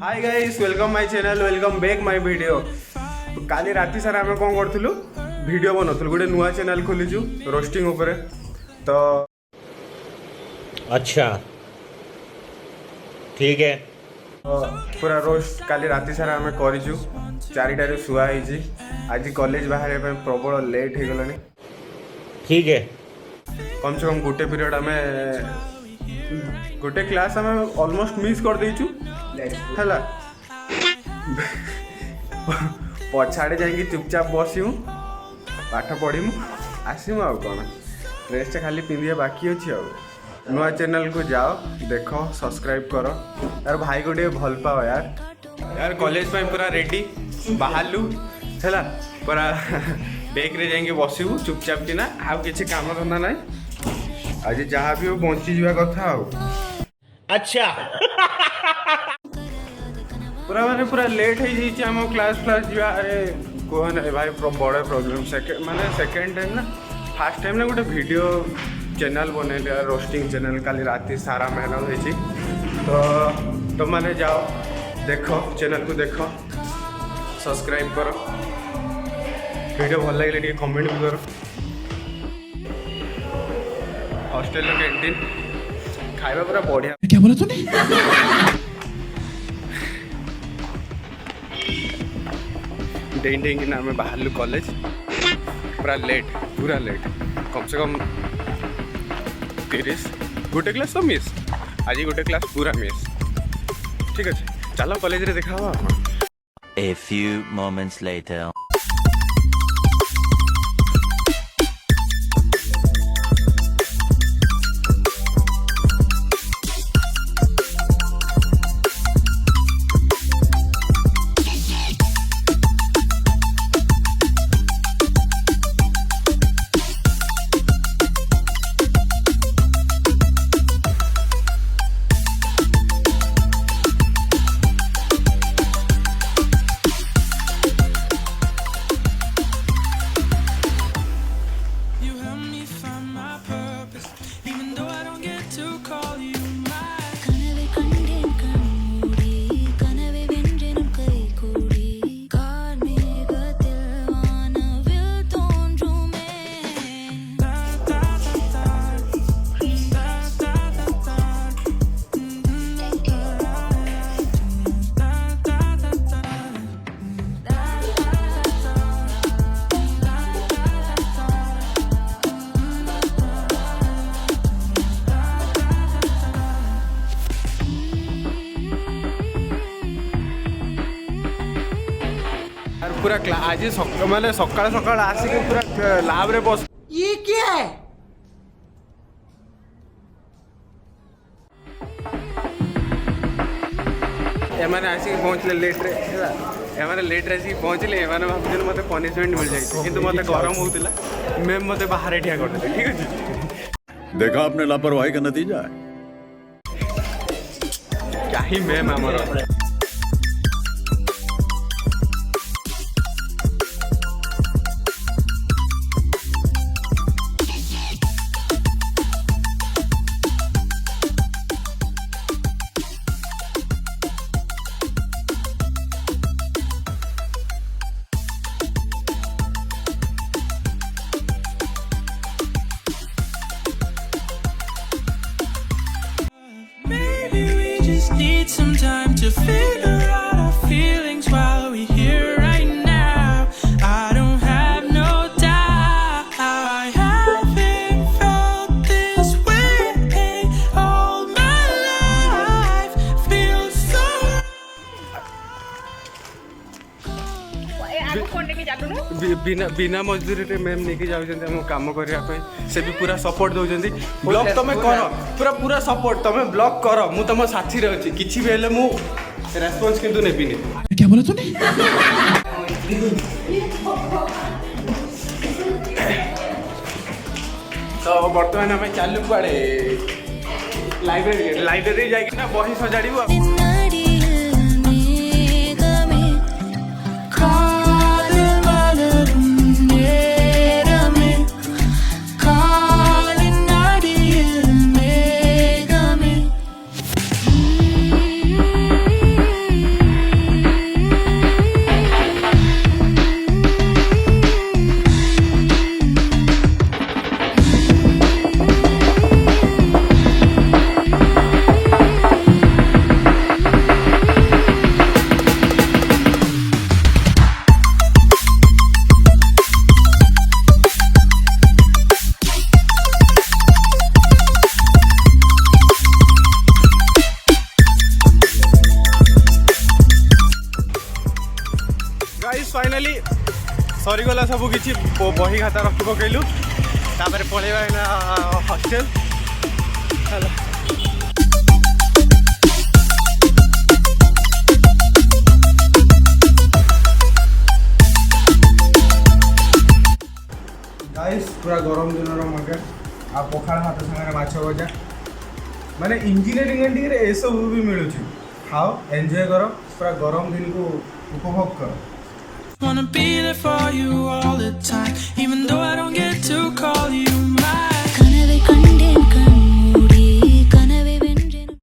Hi guys, welcome my channel, welcome back my video. काली राति सारा आम कौन करूँ वीडियो बनाऊँ, गोटे नुआ चैनल खोलीचु रोस्टिंग उपरे। तो अच्छा ठीक है। पूरा रोस्ट काली राति सारा आम करूँ, 4टारे शुआई। आज कॉलेज बाहर प्रबल लेट हो गलानी। ठीक है, कम से कम गोटे पीरियड आम गोटे क्लास आम ऑलमोस्ट मिस कर देचु है। पछाड़े जाकि चुपचाप बसमु, पाठ पढ़ीमु, आसमु। आउ कौन ड्रेस खाली पिंधे बाकी अच्छी। नुआ चैनल को जाओ, देख, सब्सक्राइब कर। यार भाई को भल पाओ यार कॉलेज पूरा रेडी बाहरलु है। पूरा बैग रे जाइए बसबू चुपचाप कि ना, आउ किसी काम धंदा ना। आज जहाँ भी हो बंची जावा कथा। अच्छा पूरा माने पूरा लेट हो जाइए आम क्लास जा। अरे कहना भाई बड़े प्रॉब्लम। माने सेकेंड टाइम ना, फास्ट टाइम ना गोटे वीडियो चैनल बनैले, रोस्टिंग चैनल। काली राति सारा मेहनत होती। तो तुम मैंने जाओ, देख, चैनल को देख, सब्सक्राइब कर, वीडियो भल लगे कमेंट भी कर। हॉस्टेल कैंटीन खाଇବା पूरा बढ़िया। क्या बोला तूने? डें डें कि आम बाहर कॉलेज पूरा लेट, पूरा लेट। कम से कम 30 गोटे क्लास तो मिस। आज गोटे क्लास पूरा मिस। ठीक अच्छे, चलो कॉलेज रे देखा हुआ। A few moments later. पूरा आज माने सकाल सकाल आसिक पूरा लैब रे बस। ये क्या है? एमाने आसिक पहुँचले लेट रे। एमाने लेट रे आसिक पहुँचले। एमाने भाबुछन मते पनिशमेंट मिल जाई, किंतु मते गरम होउतिला। मैम मते बाहर ठिया कर देले। ठीक अछि, देखा आपने लापरवाही का नतीजा है। क्या ही मैम हमारा। Need some time to figure out our feelings while we're here right now. I don't have no doubt. I haven't felt this way all my life. Feels so. बिना बिना मजदूरी रे मैम लेके जाउछन हम काम करिया पे। से भी पूरा सपोर्ट दउछन। ब्लॉग तमे करो, पूरा पूरा सपोर्ट तमे ब्लॉग करो। मु तम साथी रे अछि, किछि भी हेले मु रेस्पॉन्स किंतु नेबिनी। क्या बोला तूने? तो बर्तमान हमें चालू पड़े लाइब्रेरी जाके ना बही सजाड़ू। Calling सरीगला सब किसी बही खाता रखी पकईलु तापर पलैबा एना हॉस्टल गाइस पूरा गरम दिन मजा आ पखाड़ भात सागर माछ भजा माने इंजीनियरिंग एंडिंग रे ए सब भी मिलू खाओ एंजॉय करो पूरा गरम दिन को उपभोग करो Wanna be there for you all the time, even though I don't get too caught